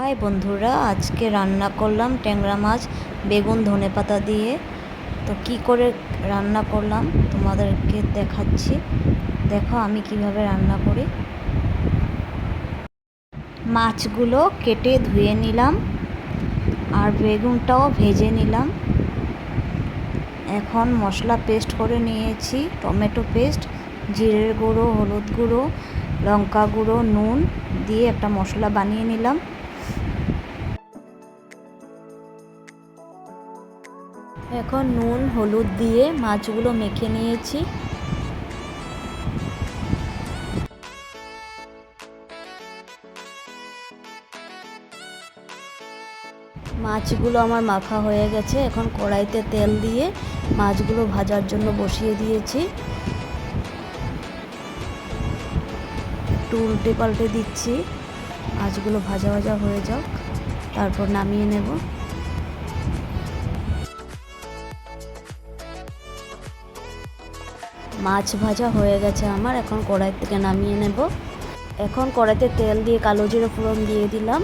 High বন্ধুরা, আজকে রান্না করলাম ট্যাংরা মাছ বেগুন ধনেপাতা দিয়ে। তো কি করে রান্না করলাম তোমাদেরকে দেখাচ্ছি। দেখো আমি কিভাবে রান্না করি। মাছগুলো কেটে ধুয়ে নিলাম আর বেগুনটাও ভেজে নিলাম। এখন মশলা পেস্ট করে নিয়েছি, টমেটো পেস্ট, জিরের গুঁড়ো, হলুদ গুঁড়ো, লঙ্কা গুঁড়ো, নুন দিয়ে একটা মশলা বানিয়ে নিলাম। এখন নুন হলুদ দিয়ে মাছগুলো মেখে নিয়েছি। মাছগুলো আমার মাখা হয়ে গেছে। এখন কড়াইতে তেল দিয়ে মাছগুলো ভাজার জন্য বসিয়ে দিয়েছি। একটু উল্টে পাল্টে দিচ্ছি, মাছগুলো ভাজা ভাজা হয়ে যাক, তারপর নামিয়ে নেব। মাছ ভাজা হয়ে গেছে আমার, এখন কড়াই থেকে নামিয়ে নেব। এখন কড়াইতে তেল দিয়ে কালো জিরে ফোড়ন দিয়ে দিলাম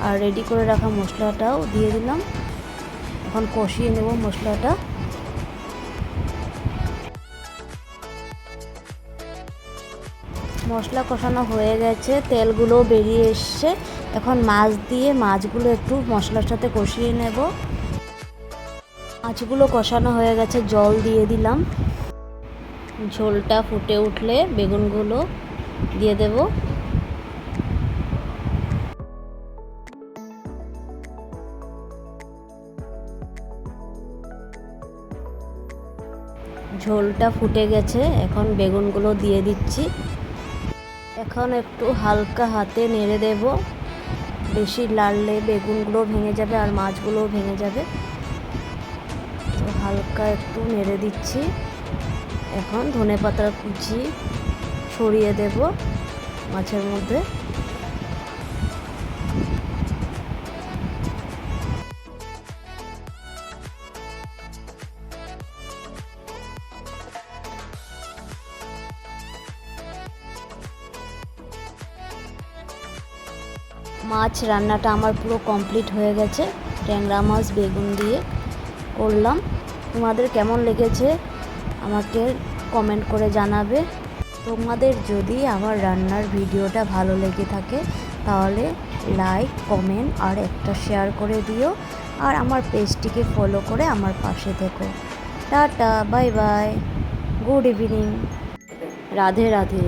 আর রেডি করে রাখা মশলাটাও দিয়ে দিলাম। এখন কষিয়ে নেব মশলাটা। মশলা কষানো হয়ে গেছে, তেলগুলো বেরিয়ে এসছে। এখন মাছ দিয়ে মাছগুলো একটু মশলার সাথে কষিয়ে নেব। মাছগুলো কষানো হয়ে গেছে, জল দিয়ে দিলাম। ঝোলটা ফুটে উঠলে বেগুনগুলো দিয়ে দেব। ঝোলটা ফুটে গেছে, এখন বেগুনগুলো দিয়ে দিচ্ছি। এখন একটু হালকা হাতে নেড়ে দেব, বেশি লাড়লে বেগুনগুলো ভেঙে যাবে আর মাছগুলোও ভেঙে যাবে। তো হালকা একটু নেড়ে দিচ্ছি। এখন ধনেপাতার কুচি ছড়িয়ে দেব মাছের মধ্যে। মাছ রান্নাটা আমার পুরো কমপ্লিট হয়ে গেছে। ট্যাংরা মাছ বেগুন দিয়ে করলাম। তোমাদের কেমন লেগেছে আমাকে কমেন্ট করে জানাবে। তোমাদের যদি আমার রান্নার ভিডিওটা ভালো লেগে থাকে তাহলে লাইক, কমেন্ট আর একটা শেয়ার করে দিও। আর আমার পেজটিকে ফলো করে আমার পাশে থেকো। Tata, bye bye, good evening, Radhe Radhe.